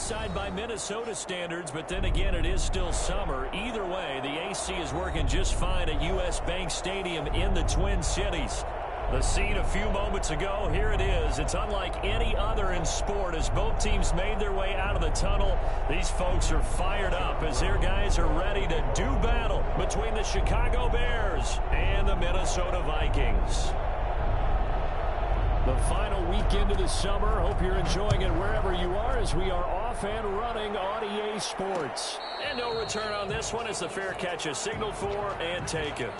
side by Minnesota standards, but then again, it is still summer. Either way, the AC is working just fine at U.S. Bank Stadium in the Twin Cities. The scene a few moments ago, here it is. It's unlike any other in sport as both teams made their way out of the tunnel. These folks are fired up as their guys are ready to do battle between the Chicago Bears and the Minnesota Vikings. The final weekend of the summer. Hope you're enjoying it wherever you are as we are off and running on EA Sports. And no return on this one as the fair catch is signaled for and taken.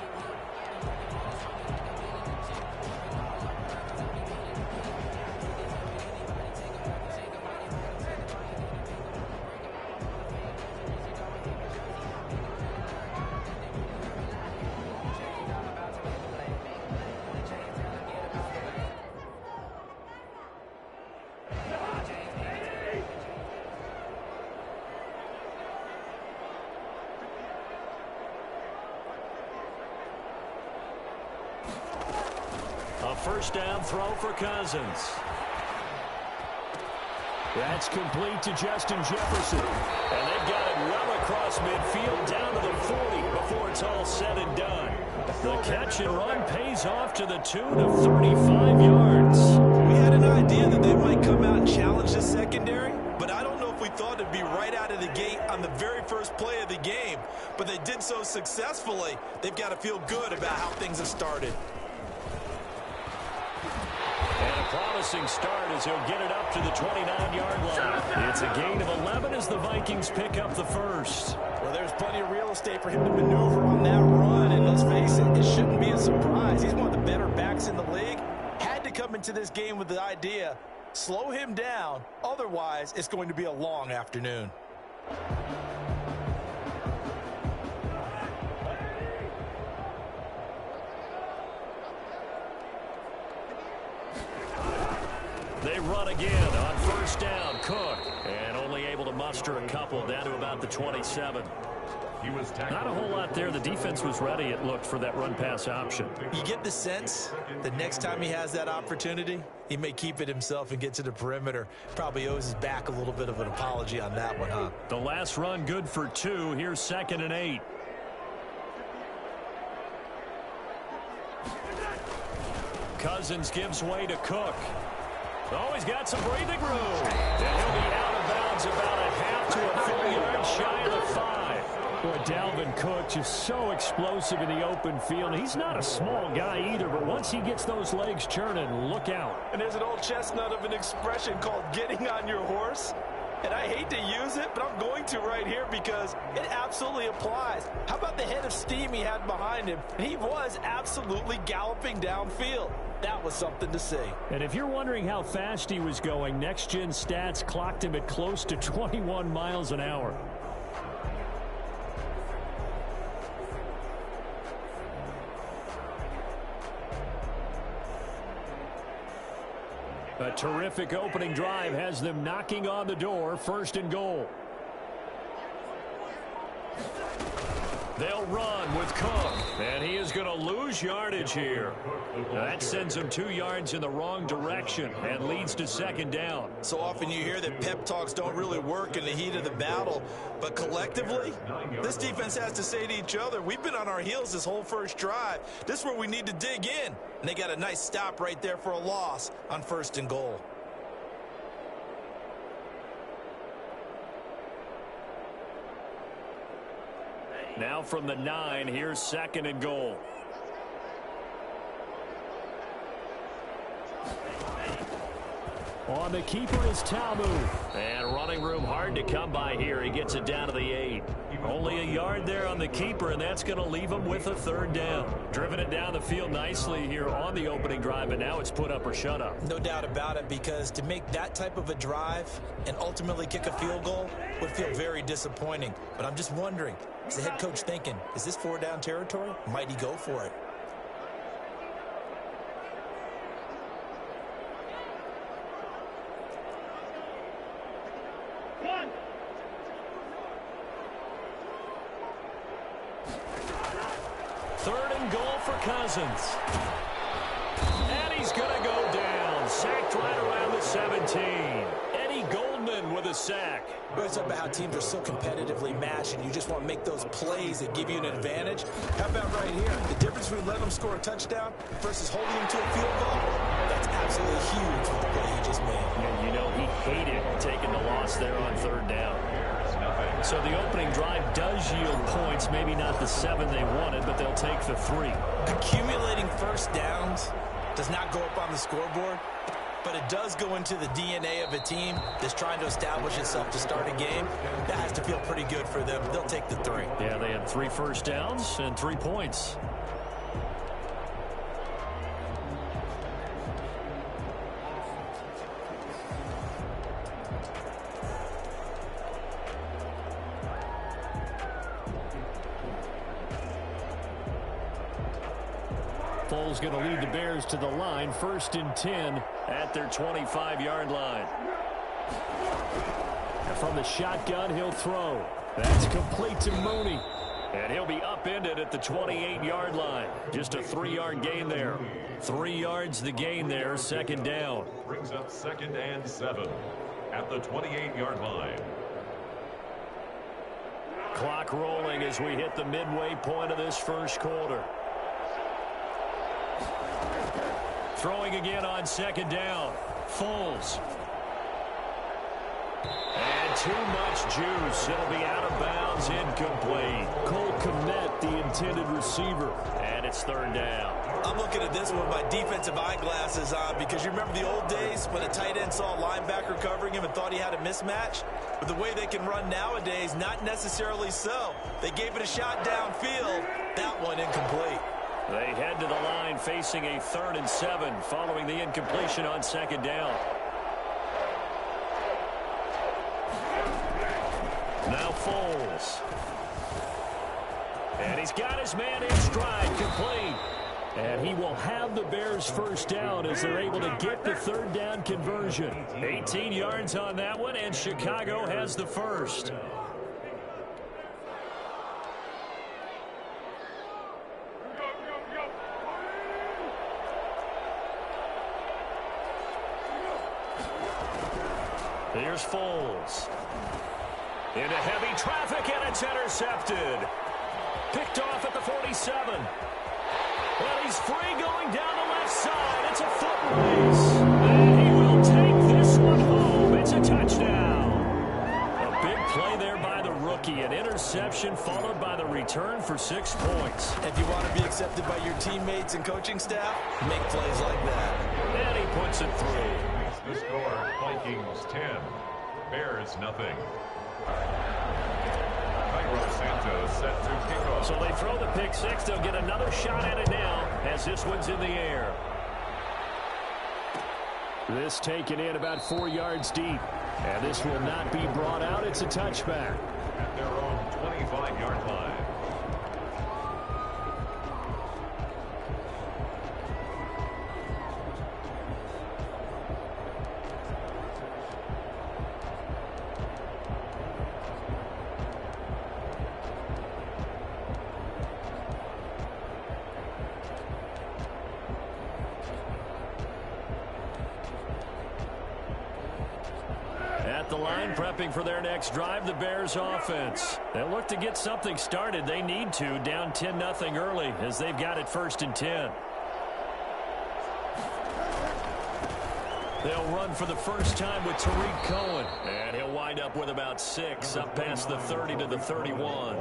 A first down throw for Cousins. That's complete to Justin Jefferson. And they've got it well across midfield down to the 40 before it's all said and done. The catch and run pays off to the tune of 35 yards. We had an idea that they might come out and challenge the secondary, but I don't know if we thought it'd be right out of the gate on the very first play of the game. But they did so successfully, they've got to feel good about how things have started. And a promising start as he'll get it up to the 29-yard line. It's a gain of 11 as the Vikings pick up the first. Well, there's plenty of real estate for him to maneuver on that run, and let's face it, it shouldn't be a surprise. He's one of the better backs in the league. Had to come into this game with the idea, slow him down, otherwise it's going to be a long afternoon. They run again on first down. Cook. And only able to muster a couple down to about the 27. Not a whole lot there. The defense was ready, it looked, for that run-pass option. You get the sense that next time he has that opportunity, he may keep it himself and get to the perimeter. Probably owes his back a little bit of an apology on that one, huh? The last run good for 2. Here's 2nd and 8. Cousins gives way to Cook. Oh, he's got some breathing room. And he'll be out of bounds about a half to a full yard shy of the 5. Boy, Dalvin Cook just so explosive in the open field. He's not a small guy either, but once he gets those legs churning, look out. And there's an old chestnut of an expression called getting on your horse. And I hate to use it, but I'm going to right here because it absolutely applies. How about the head of steam he had behind him? He was absolutely galloping downfield. That was something to see. And if you're wondering how fast he was going, next-gen stats clocked him at close to 21 miles an hour. A terrific opening drive has them knocking on the door. 1st and goal. They'll run with Cook, and he is going to lose yardage here. That sends him 2 yards in the wrong direction and leads to 2nd down. So often you hear that pep talks don't really work in the heat of the battle, but collectively, this defense has to say to each other, we've been on our heels this whole first drive. This is where we need to dig in. And they got a nice stop right there for a loss on 1st and goal. Now from the 9, here's 2nd and goal. On the keeper is Talmu. And running room hard to come by here. He gets it down to the 8. Only a yard there on the keeper, and that's going to leave him with a 3rd down. Driven it down the field nicely here on the opening drive, and now it's put up or shut up. No doubt about it, because to make that type of a drive and ultimately kick a field goal would feel very disappointing. But I'm just wondering, is the head coach thinking, is this 4-down territory? Might he go for it? Cousins. And he's going to go down. Sacked right around the 17. Eddie Goldman with a sack. We always talk about how teams are so competitively matched, and you just want to make those plays that give you an advantage. How about right here? The difference between letting them score a touchdown versus holding them to a field goal, that's absolutely huge with the play he just made. And you know he hated taking the loss there on third down. So the opening drive does yield points, maybe not the 7 they wanted, but they'll take the 3. Accumulating first downs does not go up on the scoreboard, but it does go into the DNA of a team that's trying to establish itself to start a game. That has to feel pretty good for them. They'll take the 3. Yeah, they had 3 first downs and 3 points. Foles going to lead the Bears to the line, 1st and 10 at their 25-yard line. And from the shotgun, he'll throw. That's complete to Mooney. And he'll be upended at the 28-yard line. Just a 3-yard gain there. 3 yards the gain there, 2nd down. Brings up 2nd and 7 at the 28-yard line. Clock rolling as we hit the midway point of this first quarter. Throwing again on 2nd down. Foles. And too much juice. It'll be out of bounds, incomplete. Cole Kmet, the intended receiver. And it's 3rd down. I'm looking at this with my defensive eyeglasses on because you remember the old days when a tight end saw a linebacker covering him and thought he had a mismatch? But the way they can run nowadays, not necessarily so. They gave it a shot downfield. That one incomplete. They head to the line facing a 3rd and 7 following the incompletion on 2nd down. Now Foles. And he's got his man in stride, complete. And he will have the Bears' 1st down as they're able to get the 3rd down conversion. 18 yards on that one, and Chicago has the 1st. Here's Foles. Into heavy traffic, and it's intercepted. Picked off at the 47. Well, he's free going down the left side. It's a foot race. And he will take this one home. It's a touchdown. A big play there by the rookie. An interception followed by the return for 6 points. If you want to be accepted by your teammates and coaching staff, make plays like that. And he puts it through. The score, Vikings 10, Bears nothing. Cairo Santos set to kick off. So they throw the pick 6. They'll get another shot at it now as this one's in the air. This taken in about 4 yards deep. And this will not be brought out. It's a touchback. At their own 25-yard line. At the line, prepping for their next drive, the Bears offense. They'll look to get something started. They need to, down 10-0 early as they've got it 1st and 10. They'll run for the first time with Tariq Cohen. And he'll wind up with about 6, up past the 30 to the 31.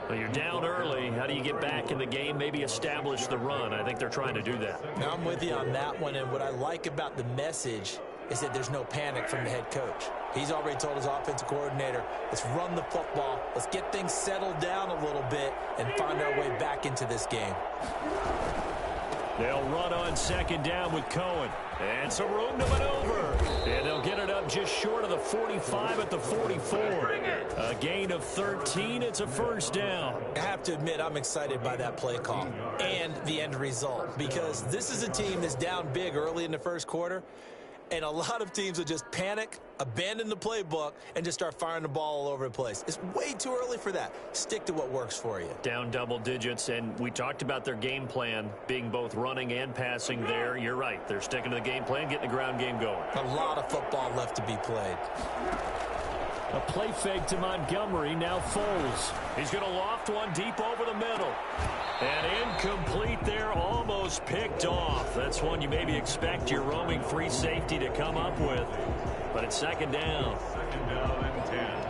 Well, you're down early. How do you get back in the game, maybe establish the run? I think they're trying to do that. Now, I'm with you on that one, and what I like about the message is that there's no panic from the head coach. He's already told his offensive coordinator, let's run the football, let's get things settled down a little bit and find our way back into this game. They'll run on 2nd down with Cohen. And some room to maneuver. And they'll get it up just short of the 45 at the 44. A gain of 13. It's a 1st down. I have to admit, I'm excited by that play call and the end result because this is a team that's down big early in the first quarter. And a lot of teams will just panic, abandon the playbook, and just start firing the ball all over the place. It's way too early for that. Stick to what works for you. Down double digits, and we talked about their game plan being both running and passing there. You're right. They're sticking to the game plan, getting the ground game going. A lot of football left to be played. A play fake to Montgomery. Now Foles. He's going to loft one deep over the middle. And incomplete there, almost picked off. That's one you maybe expect your roaming free safety to come up with. But it's second down. Second down and 10.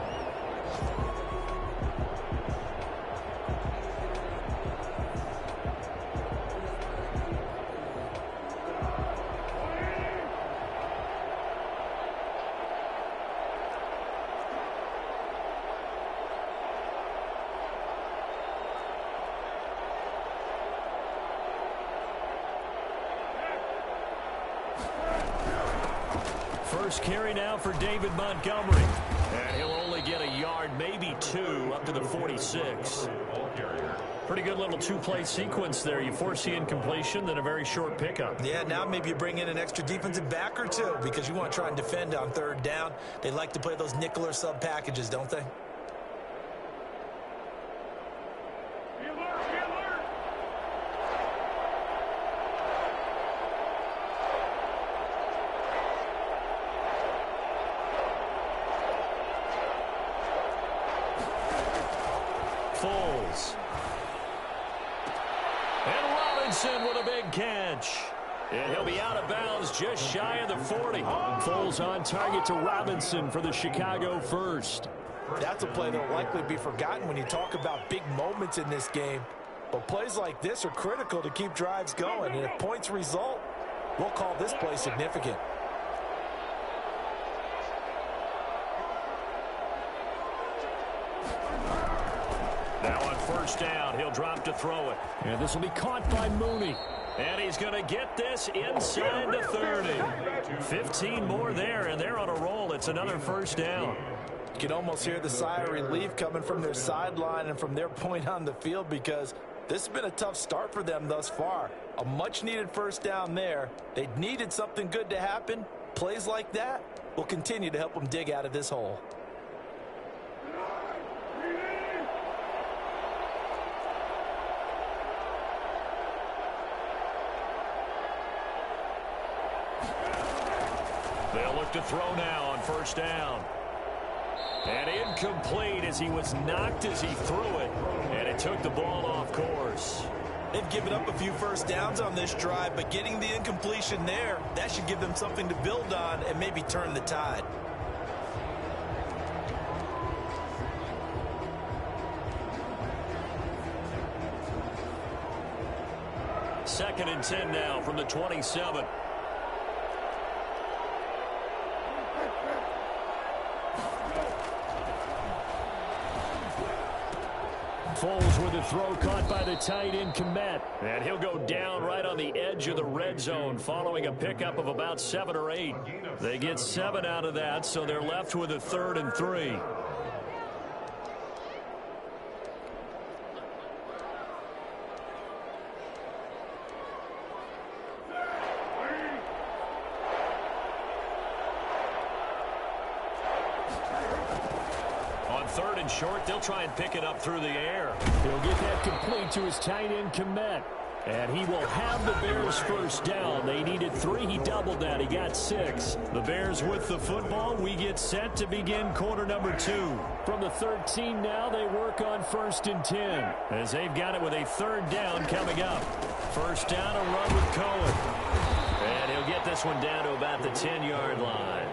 First carry now for David Montgomery. And he'll only get a yard, maybe two, up to the 46. Pretty good little two-play sequence there. You force the incompletion, then a very short pickup. Yeah, now maybe you bring in an extra defensive back or two because you want to try and defend on third down. They like to play those nickel or sub packages, don't they? Foles. And Robinson with a big catch. And he'll be out of bounds just shy of the 40. Foles on target to Robinson for the Chicago first. That's a play that will likely be forgotten when you talk about big moments in this game. But plays like this are critical to keep drives going. And if points result, we'll call this play significant. Now on first down, he'll drop to throw it. And this will be caught by Mooney. And he's going to get this inside the 30. 15 more there, and they're on a roll. It's another first down. You can almost hear the sigh of relief coming from their sideline and from their point on the field because this has been a tough start for them thus far. A much-needed first down there. They needed something good to happen. Plays like that will continue to help them dig out of this hole. They'll look to throw now on first down. And incomplete as he was knocked as he threw it. And it took the ball off course. They've given up a few first downs on this drive, but getting the incompletion there, that should give them something to build on and maybe turn the tide. Second and 10 now from the 27. Foles with a throw caught by the tight end Komet. And he'll go down right on the edge of the red zone following a pickup of about 7 or 8. They get 7 out of that, so they're left with a 3rd and 3. Third and short, they'll try and pick it up through the air. He'll get that complete to his tight end Komet. And he will have the Bears first down. They needed 3. He doubled that. He got 6. The Bears with the football. We get set to begin quarter number 2. From the 13 now, they work on first and 10. As they've got it with a 3rd down coming up. First down, a run with Cohen. And he'll get this one down to about the 10-yard line.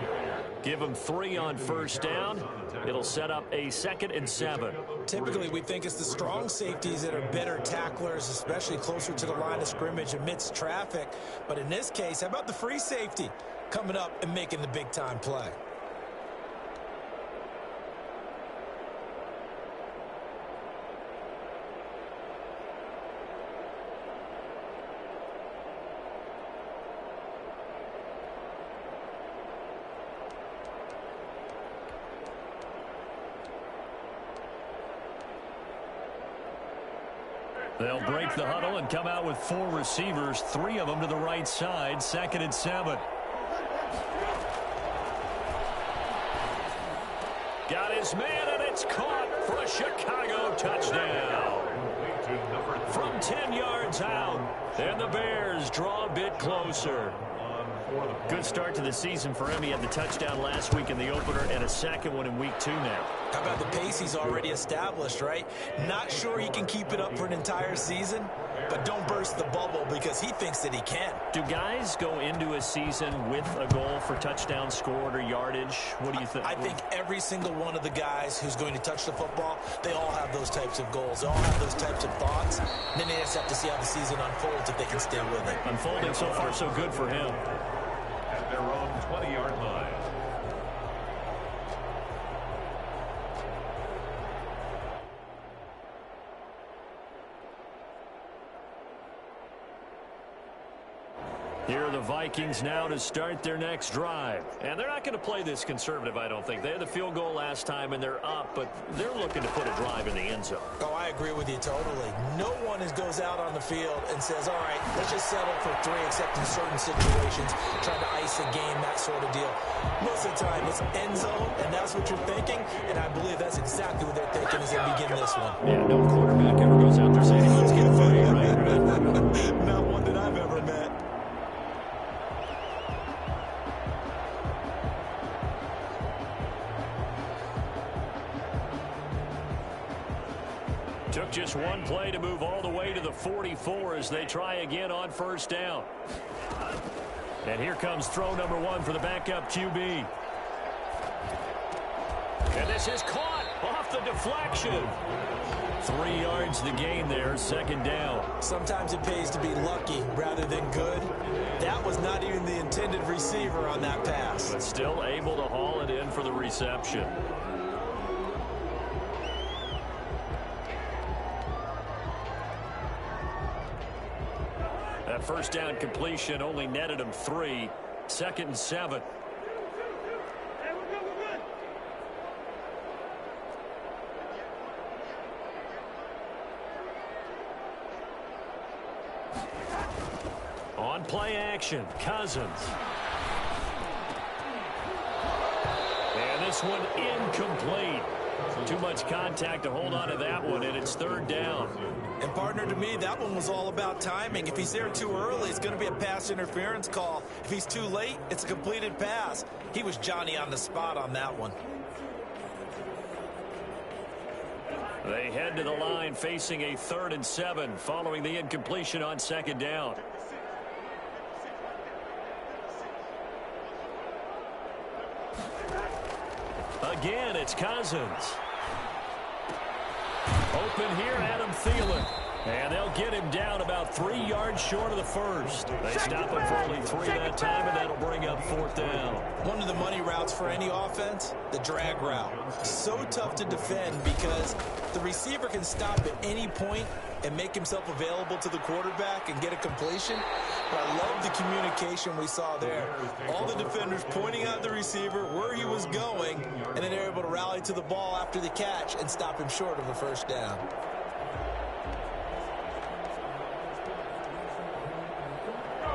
Give him 3 on first down. It'll set up a 2nd and 7. Typically, we think it's the strong safeties that are better tacklers, especially closer to the line of scrimmage amidst traffic. But in this case, how about the free safety coming up and making the big-time play? They'll break the huddle and come out with 4 receivers, 3 of them to the right side, 2nd and 7. Got his man, and it's caught for a Chicago touchdown. From 10 yards out, and the Bears draw a bit closer. for the Good start to the season for him. He had the touchdown last week in the opener and a second one in week 2 now. How about the pace he's already established, right? Not sure he can keep it up for an entire season, but don't burst the bubble because he thinks that he can. Do guys go into a season with a goal for touchdown scored or yardage? What do you think? I think every single one of the guys who's going to touch the football, they all have those types of goals. They all have those types of thoughts. And then they just have to see how the season unfolds if they can stay with it. Unfolding so far so good for him. at their own 20-yard line. Here are the Vikings now to start their next drive. And they're not going to play this conservative, I don't think. They had the field goal last time, and they're up, but they're looking to put a drive in the end zone. Oh, I agree with you totally. No one goes out on the field and says, all right, let's just settle for 3, except in certain situations, trying to ice a game, that sort of deal. Most of the time, it's end zone, and that's what you're thinking, and I believe that's exactly what they're thinking as they begin this one. Yeah, no quarterback ever goes out there saying, hey, let's get 3, right? Not one that I've ever met. Took just one play to move all the way to the 44 as they try again on first down. And here comes throw number 1 for the backup QB. And this is caught off the deflection. 3 yards the gain there, second down. Sometimes it pays to be lucky rather than good. That was not even the intended receiver on that pass. But still able to haul it in for the reception. That first down completion only netted him 3. 2nd and 7. On play action, Cousins. And this one incomplete. Too much contact to hold on to that one, and it's 3rd down. And partner, to me, that one was all about timing. If he's there too early, it's going to be a pass interference call. If he's too late, it's a completed pass. He was Johnny on the spot on that one. They head to the line facing a 3rd and 7 following the incompletion on 2nd down. Again, it's Cousins. Open here, Adam Thielen. And they'll get him down about 3 yards short of the first. They stop him for only 3 that time, and that'll bring up 4th down. One of the money routes for any offense, the drag route. So tough to defend because the receiver can stop at any point and make himself available to the quarterback and get a completion. But I love the communication we saw there. All the defenders pointing out the receiver where he was going, and then they're able to rally to the ball after the catch and stop him short of a first down.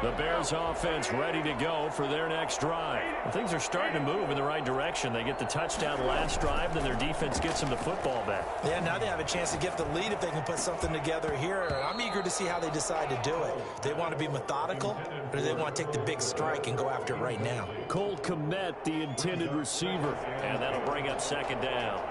The Bears offense ready to go for their next drive. Well, things are starting to move in the right direction. They get the touchdown last drive, then their defense gets them the football back. Yeah, now they have a chance to get the lead if they can put something together here. I'm eager to see how they decide to do it. They want to be methodical, or do they want to take the big strike and go after it right now? Cole Kmet, the intended receiver, and that'll bring up 2nd down.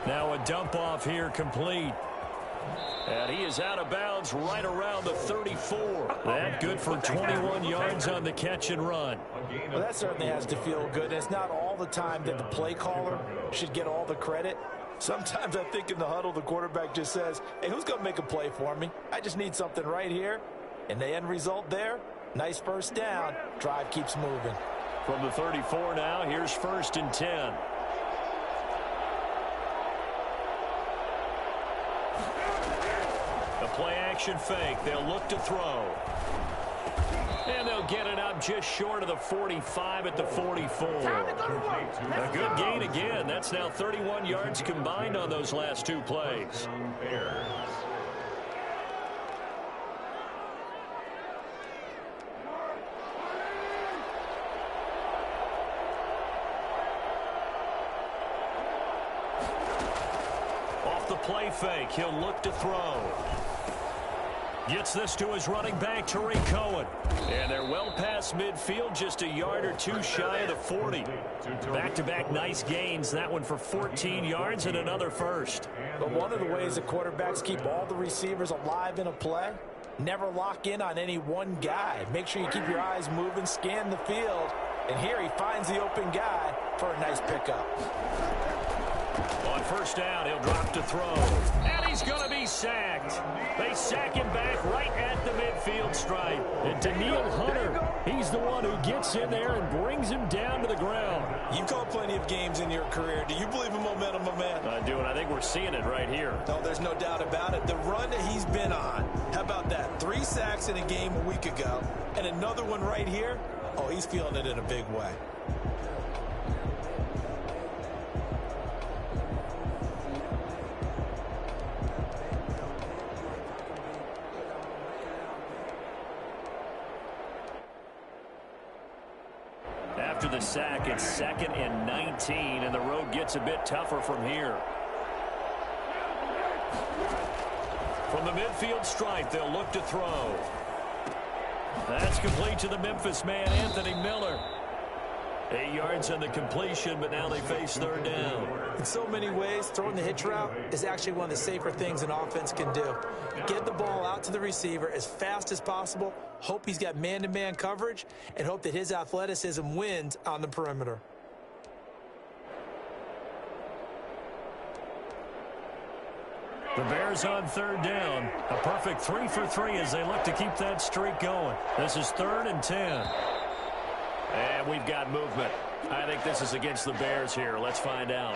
Now a dump off here complete. And he is out of bounds right around the 34. That good for 21 yards on the catch and run. Well, that certainly has to feel good. It's not all the time that the play caller should get all the credit. Sometimes I think in the huddle, the quarterback just says, hey, who's going to make a play for me? I just need something right here. And the end result there, nice first down. Drive keeps moving. From the 34 now, here's 1st and 10. Play action fake. They'll look to throw. And they'll get it up just short of the 45 at the 44. A good gain again. That's now 31 yards combined on those last 2 plays. play fake. He'll look to throw. Gets this to his running back, Tariq Cohen. And they're well past midfield, just a yard or two shy of the 40. Back-to-back nice gains. That one for 14 yards and another first. But one of the ways that quarterbacks keep all the receivers alive in a play, never lock in on any one guy. Make sure you keep your eyes moving, scan the field. And here he finds the open guy for a nice pickup. On first down, he'll drop to throw. And he's going to be sacked. They sack him back right at the midfield stripe. And Daniil Hunter, he's the one who gets in there and brings him down to the ground. You've called plenty of games in your career. Do you believe in momentum, my man? I do, and I think we're seeing it right here. No, there's no doubt about it. The run that he's been on, how about that? 3 sacks in a game a week ago, and another one right here. Oh, he's feeling it in a big way. After the sack, it's 2nd and 19, and the road gets a bit tougher from here. From the midfield stripe, they'll look to throw. That's complete to the Memphis man, Anthony Miller. 8 yards on the completion, but now they face 3rd down. In so many ways, throwing the hitch route is actually one of the safer things an offense can do. Get the ball out to the receiver as fast as possible, hope he's got man-to-man coverage, and hope that his athleticism wins on the perimeter. The Bears on 3rd down. A perfect 3 for 3 as they look to keep that streak going. This is 3rd and 10. And we've got movement. I think this is against the Bears here. Let's find out.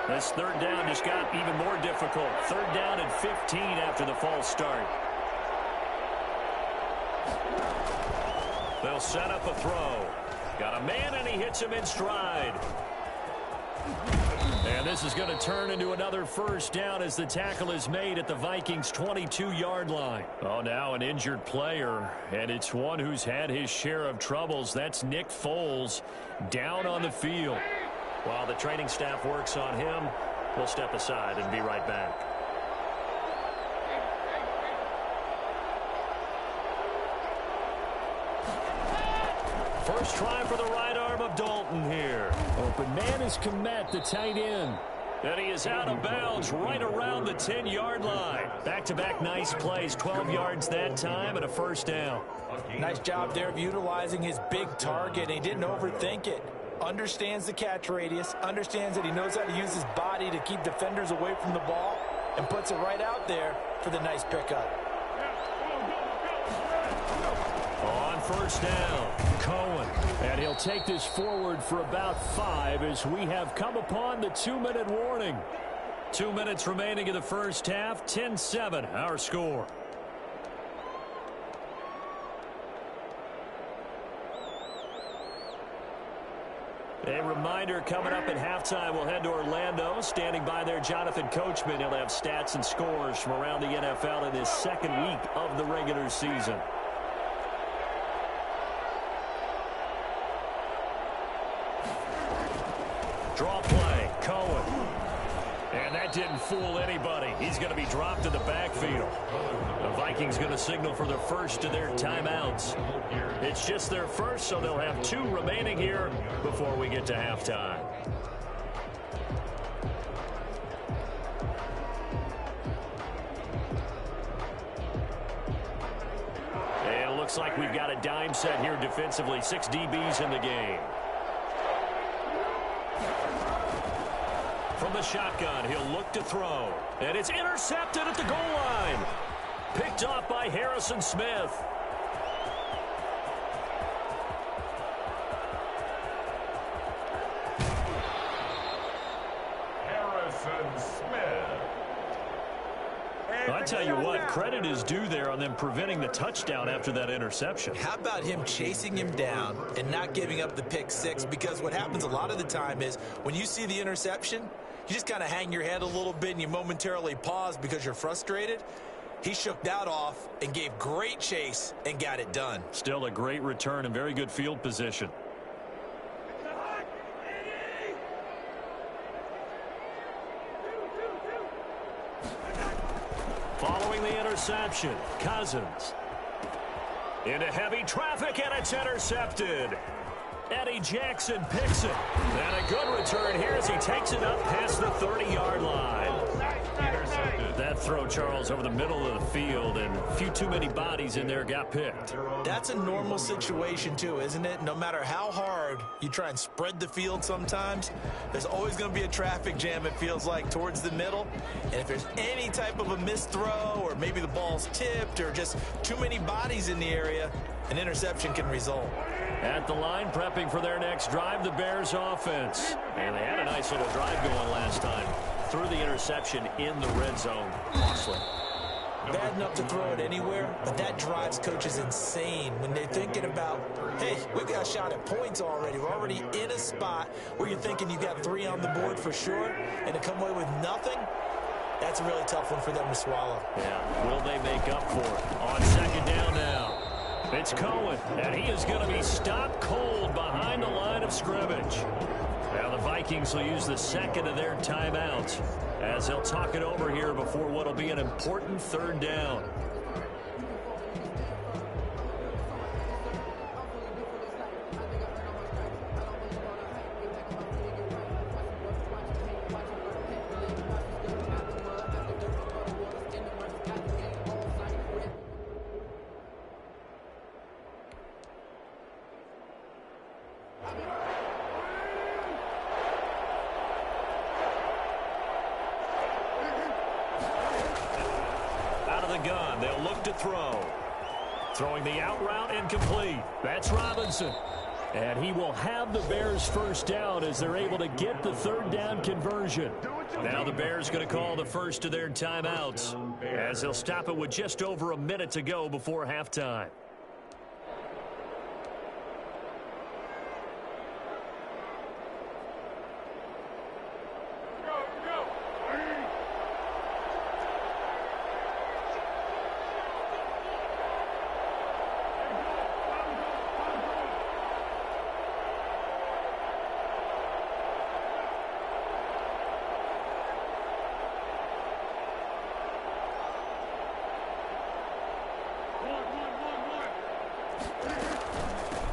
This 3rd down just got even more difficult. 3rd down and 15 after the false start. They'll set up a throw. Got a man, and he hits him in stride. And this is going to turn into another first down as the tackle is made at the Vikings' 22-yard line. Oh, now an injured player, and it's one who's had his share of troubles. That's Nick Foles down on the field. While the training staff works on him, we'll step aside and be right back. First try for the right arm of Dalton here. Open man is Kmet, the tight end. And he is out of bounds right around the 10-yard line. Back-to-back nice plays, 12 yards that time and a first down. Nice job there of utilizing his big target. He didn't overthink it. Understands the catch radius, understands that he knows how to use his body to keep defenders away from the ball, and puts it right out there for the nice pickup. On first down, Cohen. And he'll take this forward for about 5 as we have come upon the 2-minute warning. 2 minutes remaining in the first half, 10-7, our score. A reminder, coming up at halftime, we'll head to Orlando. Standing by there, Jonathan Coachman. He'll have stats and scores from around the NFL in this 2nd week of the regular season. Draw play, Cohen. And that didn't fool anybody. He's going to be dropped in the backfield. The Vikings going to signal for the first of their timeouts. It's just their first, so they'll have 2 remaining here before we get to halftime. And it looks like we've got a dime set here defensively. 6 DBs in the game. From the shotgun, he'll look to throw. And it's intercepted at the goal line. Picked off by Harrison Smith. I tell you what, credit is due there on them preventing the touchdown after that interception. How about him chasing him down and not giving up the pick 6? Because what happens a lot of the time is when you see the interception, you just kind of hang your head a little bit and you momentarily pause because you're frustrated. He shook that off and gave great chase and got it done. Still a great return and very good field position. Following the interception, Cousins. Into heavy traffic, and it's intercepted. Eddie Jackson picks it. And a good return here as he takes it up past the 30-yard line. Intercepted. That throw, Charles, over the middle of the field, and a few too many bodies in there got picked. That's a normal situation, too, isn't it? No matter how hard you try and spread the field sometimes, there's always going to be a traffic jam, it feels like, towards the middle. And if there's any type of a missed throw, or maybe the ball's tipped, or just too many bodies in the area, an interception can result. At the line, prepping for their next drive, the Bears offense. And they had a nice little drive going last time. Threw the interception in the red zone. Costly. Bad enough to throw it anywhere, but that drives coaches insane when they're thinking about, hey, we got a shot at points already. We're already in a spot where you're thinking you got 3 on the board for sure, and to come away with nothing, that's a really tough one for them to swallow. Yeah, will they make up for it? On second down now. It's Cohen, and he is going to be stopped cold behind the line of scrimmage. Now the Vikings will use the second of their timeouts as they'll talk it over here before what will be an important third down. Gun. They'll look to throw. Throwing the out route incomplete. That's Robinson. And he will have the Bears first down as they're able to get the third down conversion. Now the Bears going to call the first of their timeouts as they'll stop it with just over a minute to go before halftime.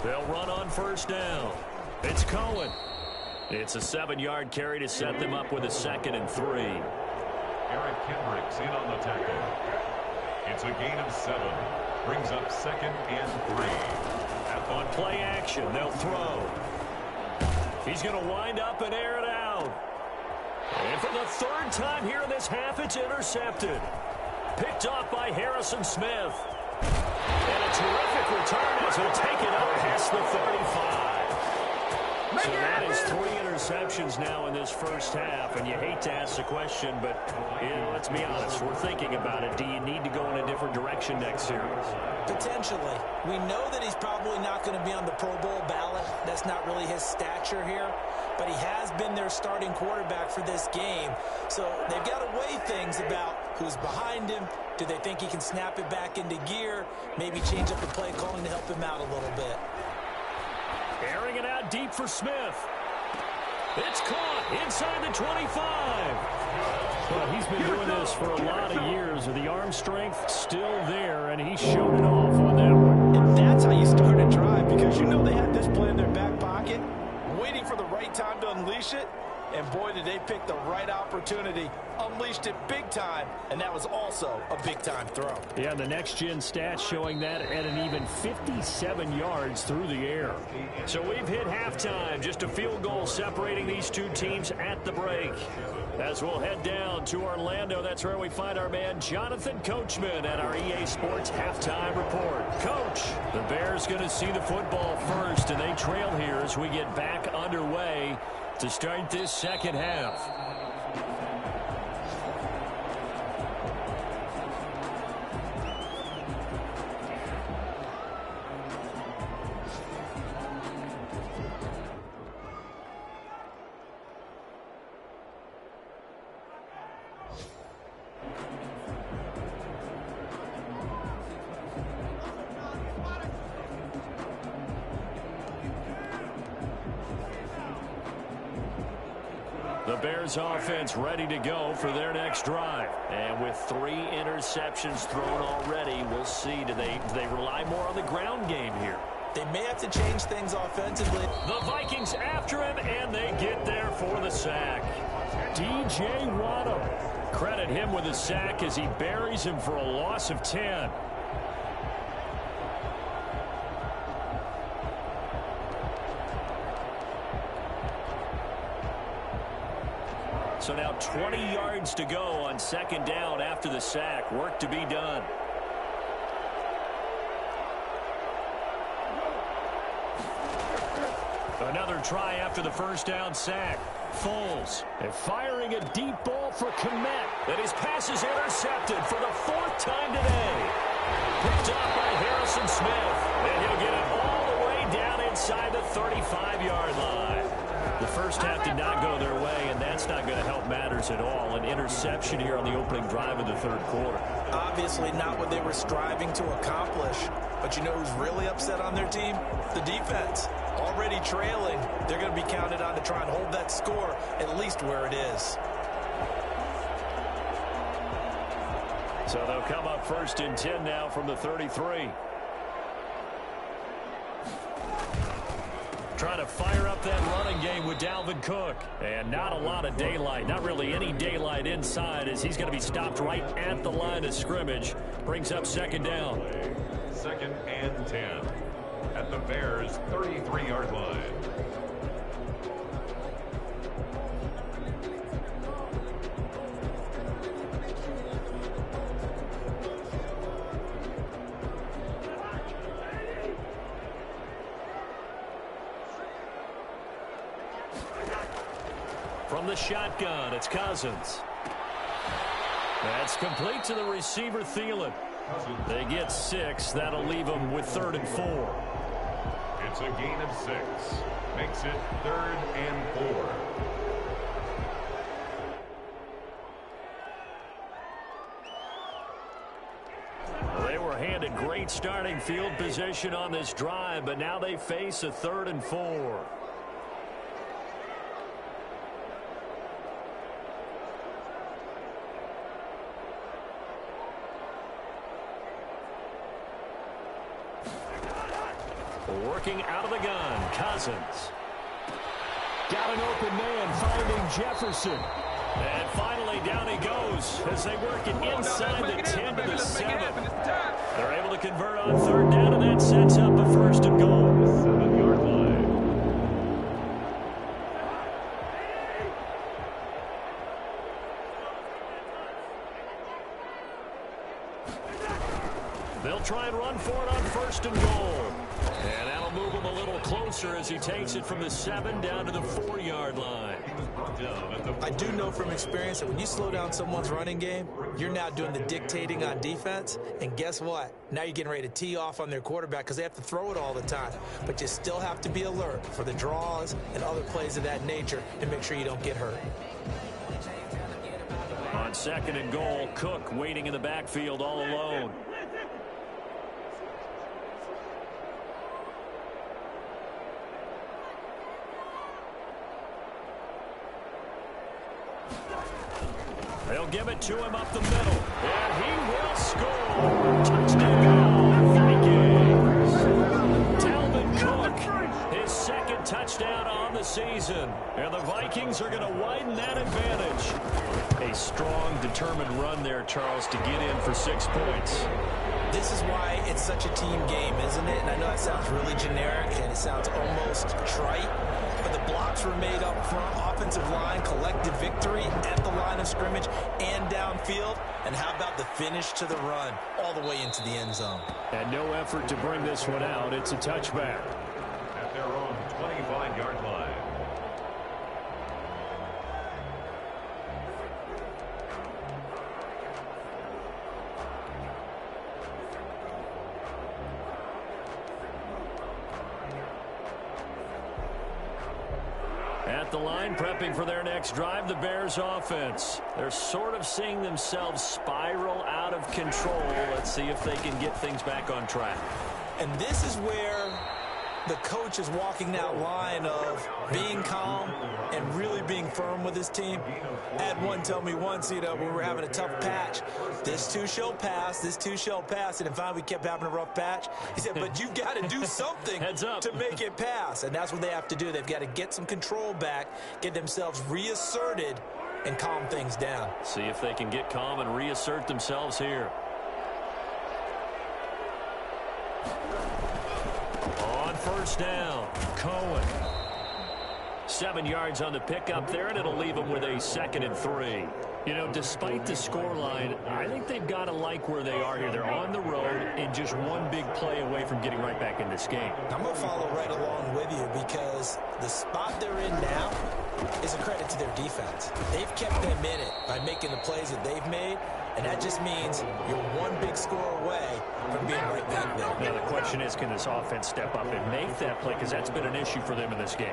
They'll run on first down. It's Cohen. It's a 7-yard carry to set them up with a 2nd and 3. Eric Kendricks in on the tackle. It's a gain of 7. Brings up 2nd and 3. On play action, they'll throw. He's going to wind up and air it out. And for the 3rd time here in this half, it's intercepted. Picked off by Harrison Smith. And a terrific return as he'll take it up past the 35. So that is 3 interceptions now in this first half, and you hate to ask the question, but let's be honest, we're thinking about it. Do you need to go in a different direction next series? Potentially. We know that he's probably not going to be on the Pro Bowl ballot. That's not really his stature here, but he has been their starting quarterback for this game. So they've got to weigh things about who's behind him. Do they think he can snap it back into gear? Maybe change up the play calling to help him out a little bit. Airing it out deep for Smith. It's caught inside the 25. Well, he's been doing this for a lot of years. The arm strength still there, and he showed it off on that one. And that's how you start a drive, because you know they had this play in their back pocket, waiting for the right time to unleash it. And boy, did they pick the right opportunity. Unleashed it big time, and that was also a big-time throw. Yeah, the next-gen stats showing that at an even 57 yards through the air. So we've hit halftime. Just a field goal separating these two teams at the break. As we'll head down to Orlando, that's where we find our man Jonathan Coachman at our EA Sports Halftime Report. Coach, the Bears going to see the football first, and they trail here as we get back underway to start this second half. The Bears offense ready to go for their next drive. And with 3 interceptions thrown already, we'll see. Do they rely more on the ground game here? They may have to change things offensively. The Vikings after him, and they get there for the sack. DJ Waddle. Credit him with a sack as he buries him for a loss of 10. So now 20 yards to go on second down after the sack. Work to be done. Another try after the first down sack. Foles, and firing a deep ball for Kmet. And his pass is intercepted for the 4th time today. Picked off by Harrison Smith. And he'll get it all the way down inside the 35-yard line. The first half did not go their way, and that's not going to help matters at all. An interception here on the opening drive of the third quarter. Obviously not what they were striving to accomplish. But you know who's really upset on their team? The defense. Already trailing, they're going to be counted on to try and hold that score at least where it is. So they'll come up 1st and 10 now from the 33. Trying to fire up that running game with Dalvin Cook. And not a lot of daylight, not really any daylight inside, as he's going to be stopped right at the line of scrimmage. Brings up second down. 2nd and 10. At the Bears' 33-yard line. From the shotgun, it's Cousins. That's complete to the receiver, Thielen. They get 6. That'll leave them with 3rd and 4. It's a gain of 6. Makes it 3rd and 4. Well, they were handed great starting field position on this drive, but now they face a 3rd and 4. Working out of the gun, Cousins. Got an open man, finding Jefferson. And finally, down he goes as they work it inside the 10 to the 7. They're able to convert on 3rd down, and that sets up a 1st and goal. 7-yard line. They'll try and run for it on 1st and goal. And that'll move him a little closer as he takes it from the 7 down to the 4-yard line. I do know from experience that when you slow down someone's running game, you're now doing the dictating on defense. And guess what? Now you're getting ready to tee off on their quarterback because they have to throw it all the time. But you still have to be alert for the draws and other plays of that nature and make sure you don't get hurt. On 2nd and goal, Cook waiting in the backfield all alone. They'll give it to him up the middle. And he will score. Touchdown, Vikings. Dalvin Cook, his 2nd touchdown on the season. And the Vikings are going to widen that advantage. A strong, determined run there, Charles, to get in for 6 points. This is why it's such a team game, isn't it? And I know that sounds really generic and it sounds almost trite, but the blocks were made up front, offensive line, collected victory at the line of scrimmage and downfield. And how about the finish to the run all the way into the end zone? And no effort to bring this one out. It's a touchback. At their own 25-yard line. At the line, prepping for their next drive, the Bears offense. They're sort of seeing themselves spiral out of control. Let's see if they can get things back on track. And this is where The coach is walking that line of being calm and really being firm with his team. I had one tell me once, when we were having a tough patch, this too shall pass, this too shall pass. And then finally we kept having a rough patch. He said, but you've got to do something to make it pass. And that's what they have to do. They've got to get some control back, get themselves reasserted, and calm things down. See if they can get calm and reassert themselves here. On first down, Cohen. 7 yards on the pickup there, and it'll leave them with a 2nd and 3. Despite the scoreline, I think they've got to like where they are here. They're on the road and just one big play away from getting right back in this game. I'm going to follow right along with you because the spot they're in now is a credit to their defense. They've kept them in it by making the plays that they've made, and that just means you're one big score away from being right back there. Now the question is, can this offense step up and make that play? Because that's been an issue for them in this game.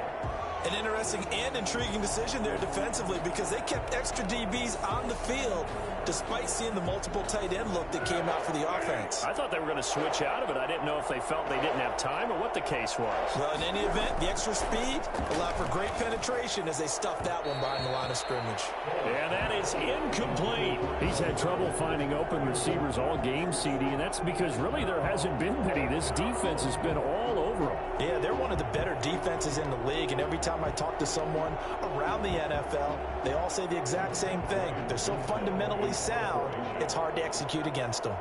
An interesting and intriguing decision there defensively because they kept extra DBs on the field despite seeing the multiple tight end look that came out for the offense. I thought they were going to switch out of it. I didn't know if they felt they didn't have time or what the case was. Well, in any event, the extra speed allowed for great penetration as they stuffed that one behind the line of scrimmage. And that is incomplete. He's had trouble finding open receivers all game, CD, and that's because really there hasn't been many. This defense has been all over them. Yeah, they're one of the better defenses in the league, and every time I talk to someone around the NFL, they all say the exact same thing. They're so fundamentally sound, it's hard to execute against them.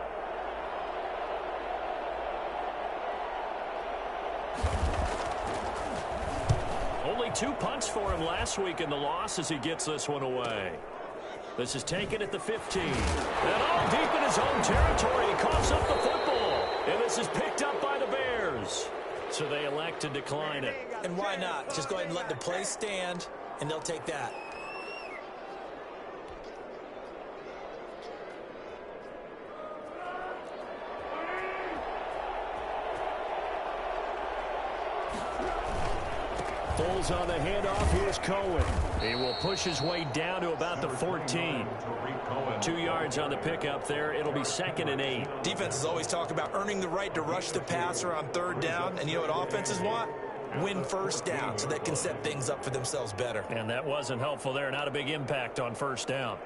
Only 2 punts for him last week in the loss as he gets this one away. This is taken at the 15. And all deep in his own territory, he coughs up the football. And this is picked up by the Bears. So they elect to decline it. And why not? Just go ahead and let the play stand, and they'll take that. Foles on the handoff. Here's Cohen. He will push his way down to about the 14. 2 yards on the pickup there. It'll be 2nd and 8. Defenses always talk about earning the right to rush the passer on 3rd down. And you know what offenses want? Win 1st down so they can set things up for themselves better. And that wasn't helpful there. Not a big impact on 1st down.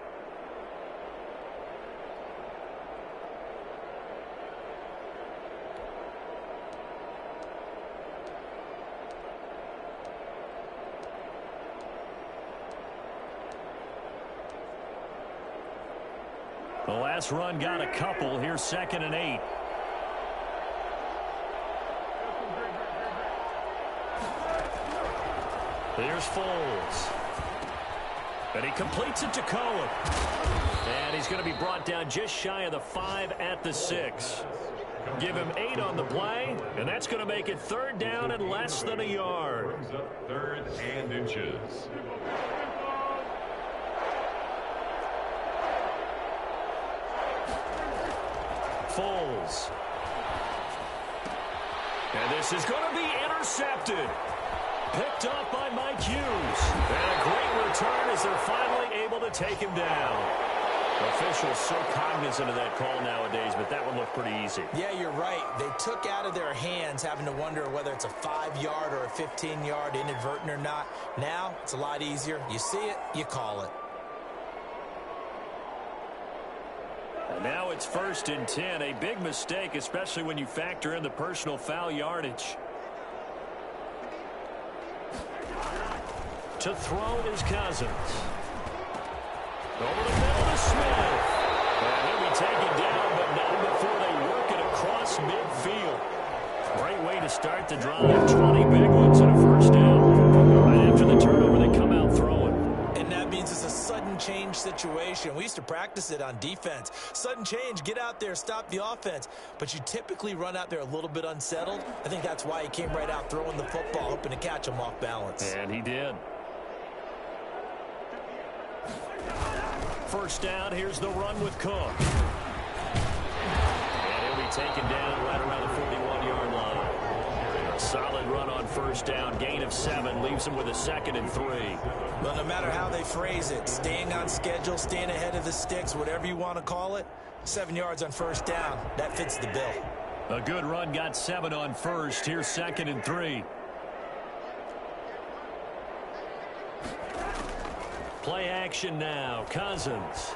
The last run got a couple. Here's 2nd and 8. Here's Foles. And he completes it to Cohen. And he's going to be brought down just shy of the 5 at the 6. Give him 8 on the play, and that's going to make it 3rd down and less than a yard. 3rd and inches. Foles. And this is going to be intercepted. Picked up by Mike Hughes. And a great return as they're finally able to take him down. Officials so cognizant of that call nowadays, but that one looked pretty easy. Yeah, you're right. They took out of their hands having to wonder whether it's a 5-yard or a 15-yard inadvertent or not. Now, it's a lot easier. You see it, you call it. And now it's 1st and 10. A big mistake, especially when you factor in the personal foul yardage. To throw is Cousins. Over the middle to Smith. And he'll be taken down, but not before they work it across midfield. Great way to start the drive. 20 big ones and a 1st down. Right after the turnover, they come out throwing. And that means it's a sudden change situation. We used to practice it on defense. Sudden change, get out there, stop the offense. But you typically run out there a little bit unsettled. I think that's why he came right out throwing the football, hoping to catch him off balance. And he did. 1st down, here's the run with Cook. And he'll be taken down right around the 41-yard line. A solid run on 1st down, gain of 7, leaves him with a 2nd and 3. Well, no matter how they phrase it, staying on schedule, staying ahead of the sticks, whatever you want to call it, 7 yards on 1st down, that fits the bill. A good run, got 7 on first. Here's 2nd and 3. Play action now. Cousins.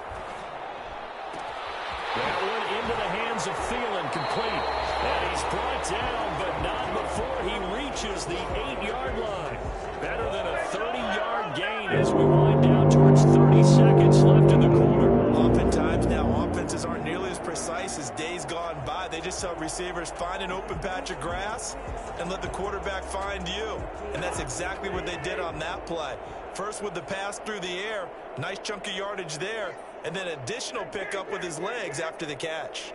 That one into the hands of Thielen, complete. And he's brought down, but not before he reaches the 8-yard line. Better than a 30-yard gain as we wind down towards 30 seconds left in the quarter. Oftentimes now, offenses aren't nearly as precise as days gone by. They just tell receivers, find an open patch of grass and let the quarterback find you. And that's exactly what they did on that play. First with the pass through the air, nice chunk of yardage there, and then additional pickup with his legs after the catch.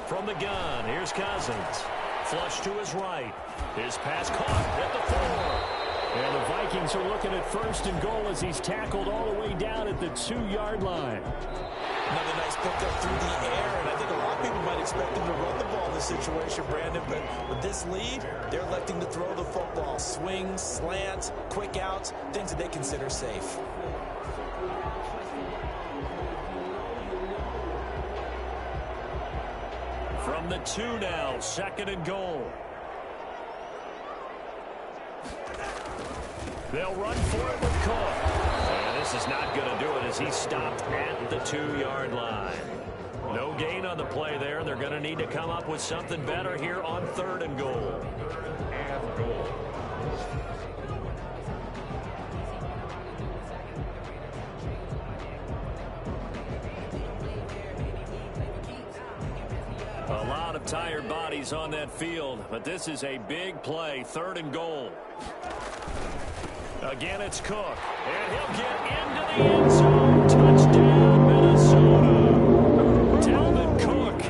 From the gun, here's Cousins. Flush to his right. His pass caught at the 4. And the Vikings are looking at 1st and goal as he's tackled all the way down at the 2-yard line. Another nice pickup through the air, and I think a lot of people might expect him to run the ball in this situation, Brandon, but with this lead, they're electing to throw the football. Swings, slants, quick outs, things that they consider safe. From the 2 now, 2nd and goal. They'll run for it with Cook. And this is not going to do it as he's stopped at the 2-yard line. No gain on the play there. They're going to need to come up with something better here on 3rd and goal. And goal. A lot of tired bodies on that field, but this is a big play. 3rd and goal. Again, it's Cook. And he'll get into the end zone. Touchdown, Minnesota. Dalvin Cook,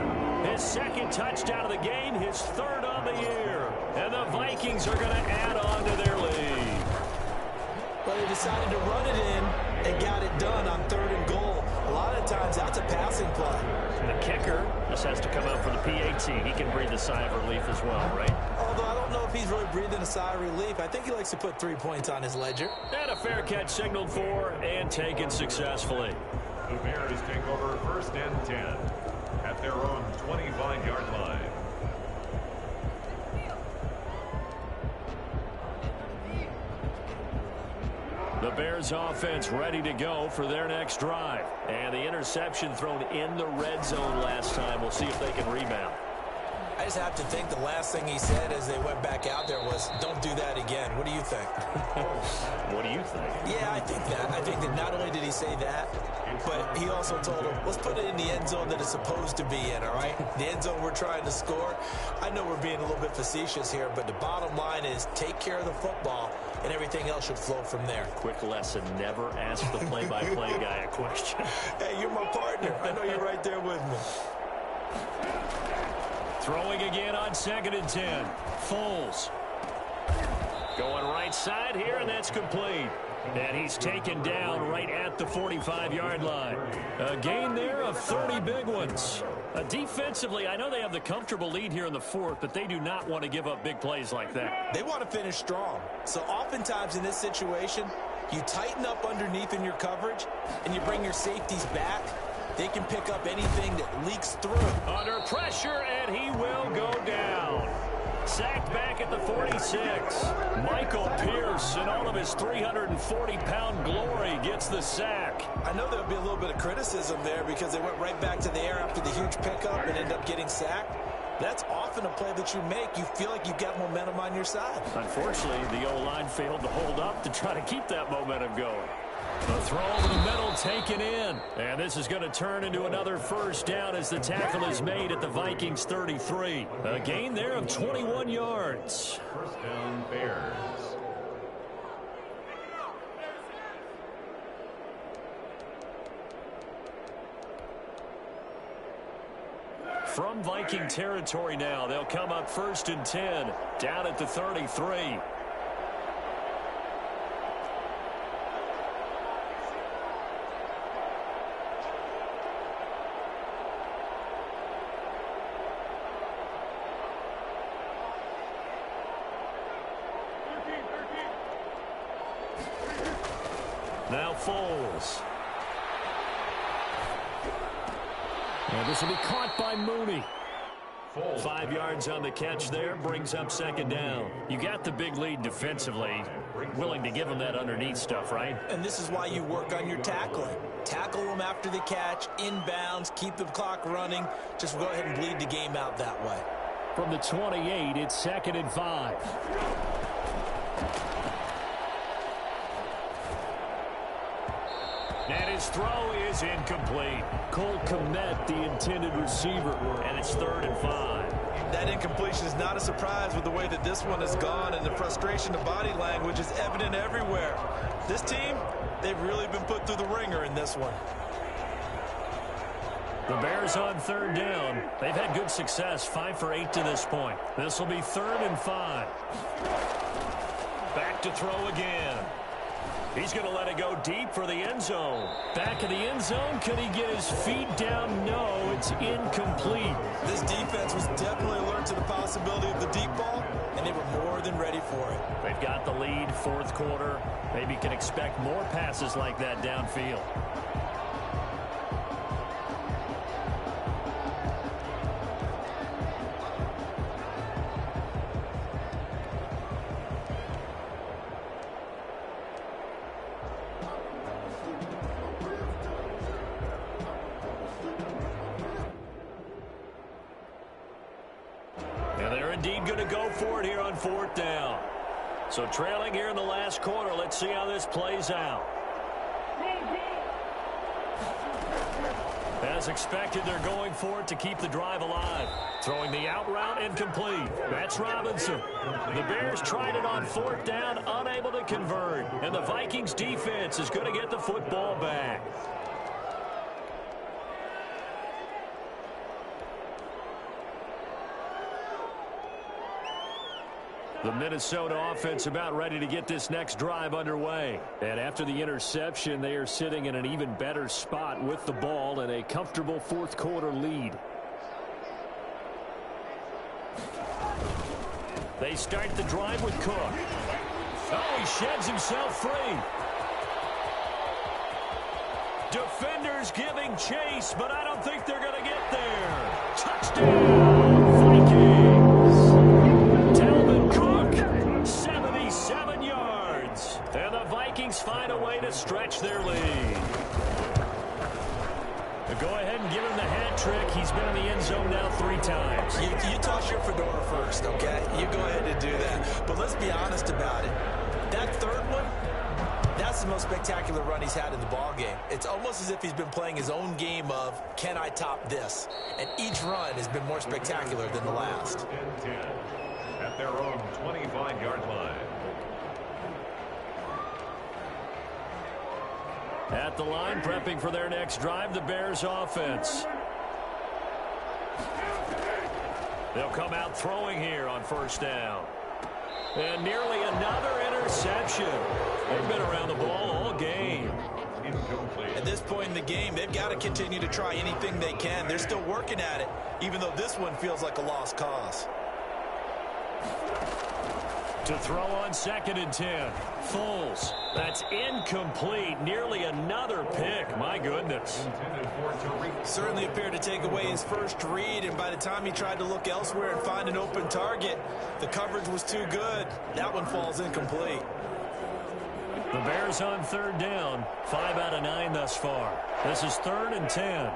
his 2nd touchdown of the game, his 3rd on the year. And the Vikings are going to add on to their lead. But they decided to run it in and got it done on 3rd and goal. A lot of times, that's a passing play. The kicker just has to come out for the PAT. He can breathe a sigh of relief as well, right? Although I don't know if he's really breathing a sigh of relief. I think he likes to put 3 points on his ledger. And a fair catch signaled for and taken successfully. The Bears take over 1st and 10 at their own 25-yard line. The Bears offense ready to go for their next drive. And the interception thrown in the red zone last time. We'll see if they can rebound. I just have to think the last thing he said as they went back out there was, don't do that again. What do you think? What do you think? Yeah, I think that. I think that not only did he say that, but he also told him, let's put it in the end zone that it's supposed to be in, all right? The end zone we're trying to score. I know we're being a little bit facetious here, but the bottom line is take care of the football, and everything else should flow from there. Quick lesson, never ask the play-by-play guy a question. Hey, you're my partner. I know you're right there with me. Throwing again on 2nd and 10. Foles. Going right side here, and that's complete. And he's taken down right at the 45-yard line. A gain there of 30 big ones. Defensively, I know they have the comfortable lead here in the 4th, but they do not want to give up big plays like that. They want to finish strong. So oftentimes in this situation, you tighten up underneath in your coverage, and you bring your safeties back. They can pick up anything that leaks through. Under pressure, and he will go down. Sacked back at the 46. Michael Pierce, in all of his 340-pound glory, gets the sack. I know there'll be a little bit of criticism there because they went right back to the air after the huge pickup and ended up getting sacked. That's often a play that you make. You feel like you've got momentum on your side. Unfortunately, the O-line failed to hold up to try to keep that momentum going. The throw over the middle taken in. And this is going to turn into another 1st down as the tackle is made at the Vikings 33. A gain there of 21 yards. 1st down, Bears. From Viking territory now, they'll come up 1st and 10, down at the 33. Now Foles. And this will be caught by Mooney. 5 yards on the catch there, brings up second down. You got the big lead defensively, willing to give them that underneath stuff, right? And this is why you work on your tackling. Tackle them after the catch, inbounds, keep the clock running. Just go ahead and bleed the game out that way. From the 28, it's 2nd and 5. And his throw is incomplete. Cole Kmet, the intended receiver. And it's 3rd and 5. That incompletion is not a surprise with the way that this one has gone, and the frustration of body language is evident everywhere. This team, they've really been put through the ringer in this one. The Bears on 3rd down. They've had good success, 5 for 8 to this point. This will be 3rd and 5. Back to throw again. He's going to let it go deep for the end zone. Back in the end zone. Can he get his feet down? No, it's incomplete. This defense was definitely alert to the possibility of the deep ball, and they were more than ready for it. They've got the lead, 4th quarter. Maybe can expect more passes like that downfield. Indeed going to go for it here on 4th down. So trailing here in the last quarter. Let's see how this plays out. As expected, they're going for it to keep the drive alive. Throwing the out route incomplete. That's Robinson. The Bears tried it on 4th down, unable to convert. And the Vikings defense is going to get the football back. The Minnesota offense about ready to get this next drive underway. And after the interception, they are sitting in an even better spot with the ball and a comfortable 4th quarter lead. They start the drive with Cook. Oh, he sheds himself free. Defenders giving chase, but I don't think they're going to get there. Touchdown, Vikings. 77 yards. And the Vikings find a way to stretch their lead. Go ahead and give him the hat trick. He's been in the end zone now 3 times. You toss your fedora first, okay? You go ahead and do that. But let's be honest about it. That 3rd one, that's the most spectacular run he's had in the ball game. It's almost as if he's been playing his own game of, can I top this? And each run has been more spectacular than the last. 10 at their own 25-yard line. At the line, prepping for their next drive, the Bears offense. They'll come out throwing here on 1st down. And nearly another interception. They've been around the ball all game. At this point in the game, they've got to continue to try anything they can. They're still working at it, even though this one feels like a lost cause. To throw on 2nd and 10. Foles. That's incomplete. Nearly another pick. My goodness. Certainly appeared to take away his first read, and by the time he tried to look elsewhere and find an open target, the coverage was too good. That one falls incomplete. The Bears on 3rd down. 5 out of 9 thus far. This is 3rd and 10.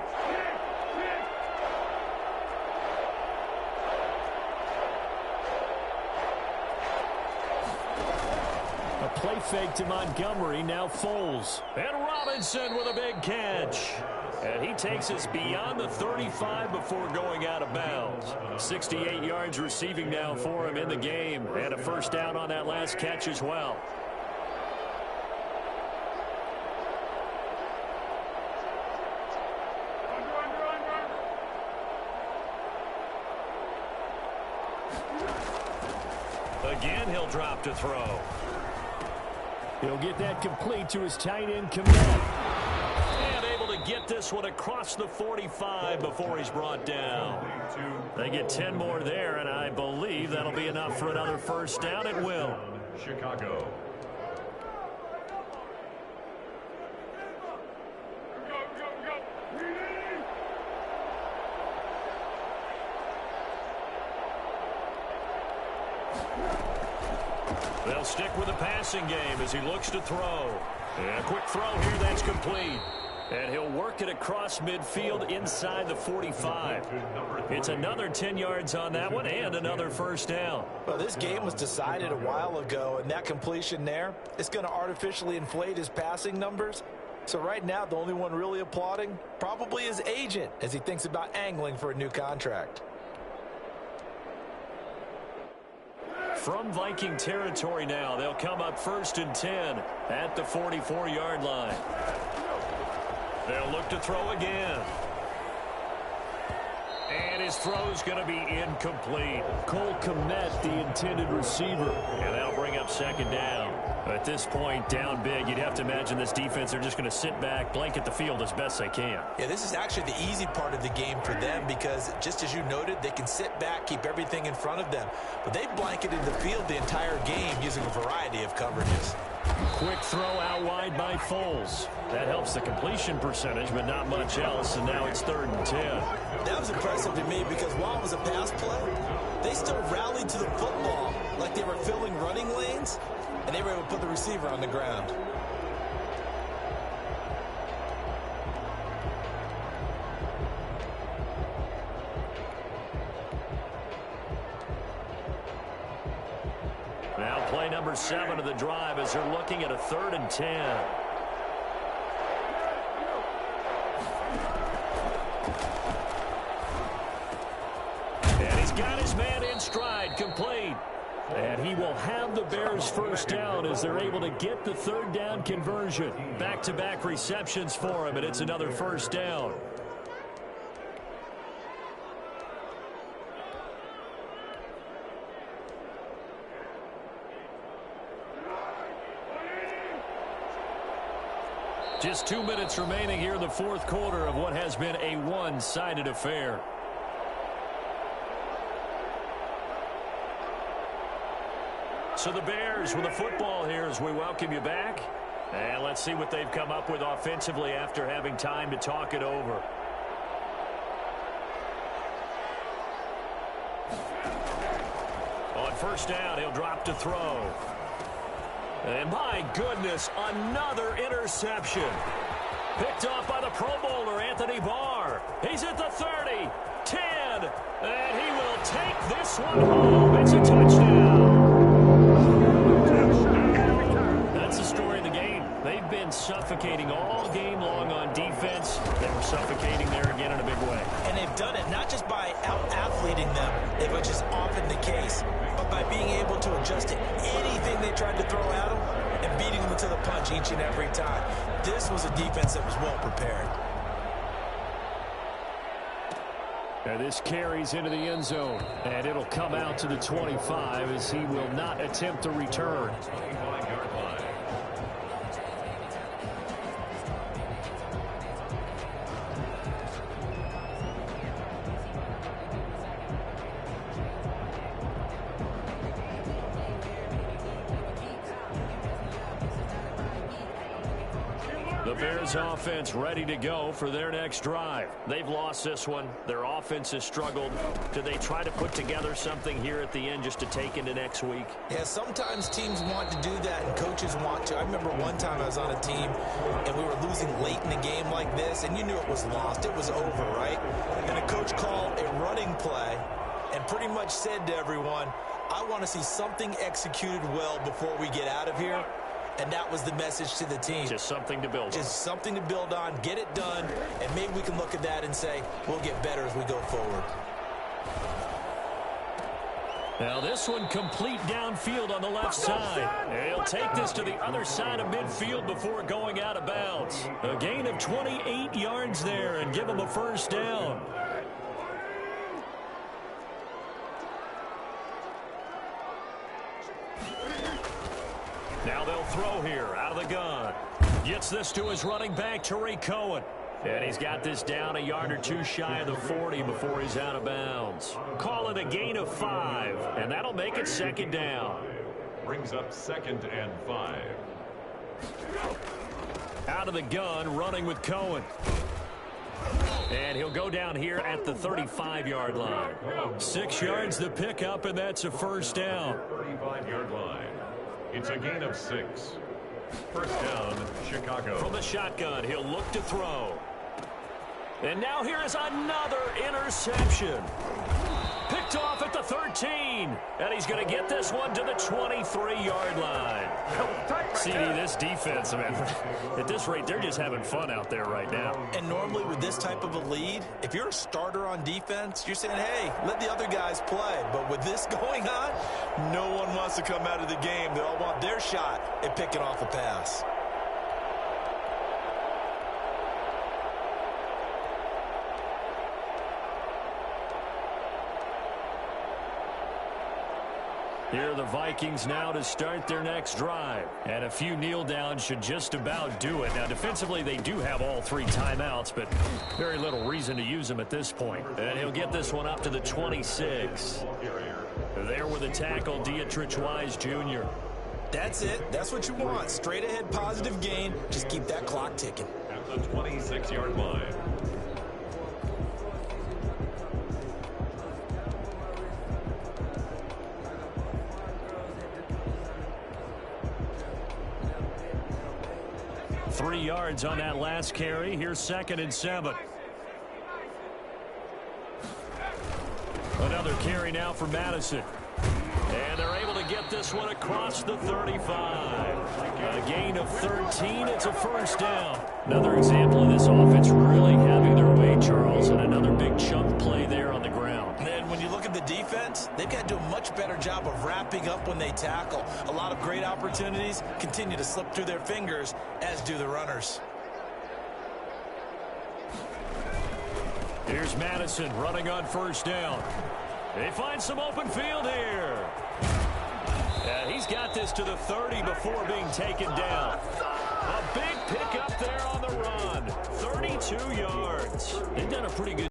Play fake to Montgomery, now Foles. And Robinson with a big catch. And he takes us beyond the 35 before going out of bounds. 68 yards receiving now for him in the game. And a 1st down on that last catch as well. Again, he'll drop to throw. He'll get that complete to his tight end, Kmet. And able to get this one across the 45 before he's brought down. They get 10 more there, and I believe that'll be enough for another 1st down. It will. Chicago. They'll stick with the passing game as he looks to throw. And a quick throw here, that's complete. And he'll work it across midfield inside the 45. It's another 10 yards on that one and another first down. Well, this game was decided a while ago, and that completion there is going to artificially inflate his passing numbers. So right now, the only one really applauding probably his agent as he thinks about angling for a new contract. From Viking territory now, they'll come up 1st and 10 at the 44-yard line. They'll look to throw again. And his throw's going to be incomplete. Cole Kmet, the intended receiver. And that'll bring up 2nd down. At this point, down big, you'd have to imagine this defense, they're just going to sit back, blanket the field as best they can. Yeah, this is actually the easy part of the game for them because, just as you noted, they can sit back, keep everything in front of them. But they've blanketed the field the entire game using a variety of coverages. Quick throw out wide by Foles. That helps the completion percentage, but not much else, and now it's 3rd and 10. That was impressive to me because while it was a pass play, they still rallied to the football like they were filling running lanes, and they were able to put the receiver on the ground. Now play number 7 of the drive as they're looking at a 3rd and 10. And he's got his man in stride, complete. And he will have the Bears first down as they're able to get the 3rd down conversion. Back-to-back receptions for him, and it's another first down. Just 2 minutes remaining here in the 4th quarter of what has been a one-sided affair. So the Bears with the football here as we welcome you back. And let's see what they've come up with offensively after having time to talk it over. On 1st down, he'll drop to throw. And my goodness, another interception. Picked off by the Pro Bowler, Anthony Barr. He's at the 30, 10, and he will take this one home. It's a touchdown. That's the story of the game. They've been suffocating all game long on defense. They were suffocating there again in a big way. And they've done it not just by out-athleting them, which is often the case, but by being able to adjust to anything they tried to throw at them and beating them to the punch each and every time. This was a defense that was well prepared. And this carries into the end zone. And it'll come out to the 25 as he will not attempt to return. 25-yard line. The Bears offense ready to go for their next drive. They've lost this one. Their offense has struggled. Do they try to put together something here at the end just to take into next week? Yeah, sometimes teams want to do that and coaches want to. I remember one time I was on a team and we were losing late in a game like this and you knew it was lost. It was over, right? And a coach called a running play and pretty much said to everyone, I want to see something executed well before we get out of here. And that was the message to the team. Just something to build on. Just something to build on, get it done, and maybe we can look at that and say, we'll get better as we go forward. Now this one complete downfield on the left side. He'll take this to the other side of midfield before going out of bounds. A gain of 28 yards there and give him a first down. Now they'll throw here out of the gun. Gets this to his running back, Tariq Cohen. And he's got this down a yard or two shy of the 40 before he's out of bounds. Call it a gain of 5, and that'll make it 2nd down. Brings up 2nd and 5. Out of the gun, running with Cohen. And he'll go down here at the 35-yard line. 6 yards the pickup, and that's a first down. 35-yard line. It's a gain of 6. First down, Chicago. From the shotgun, he'll look to throw. And now here is another interception. Picked off at the 13. And he's going to get this one to the 23-yard line. CD, this defense, man, at this rate, they're just having fun out there right now. And normally with this type of a lead, if you're a starter on defense, you're saying, hey, let the other guys play. But with this going on, no one wants to come out of the game. They all want their shot at picking off a pass. Here are the Vikings now to start their next drive. And a few kneel downs should just about do it. Now, defensively, they do have all 3 timeouts, but very little reason to use them at this point. And he'll get this one up to the 26. There with the tackle, Dietrich Wise Jr. That's it. That's what you want. Straight ahead positive gain. Just keep that clock ticking. At the 26-yard line. Three yards on that last carry. Here's 2nd and 7. Another carry now for Madison. And they're able to get this one across the 35. A gain of 13. It's a first down. Another example of this offense really having their way, Charles, and another big chunk play there on the ground. And when you look at the defense, they've got to do a much better job of wrapping up when they tackle. A lot of great opportunities continue to slip through their fingers, as do the runners. Here's Madison running on first down. They find some open field here. He's got this to the 30 before being taken down. A big pickup there on the run. 32 yards. They've done a pretty good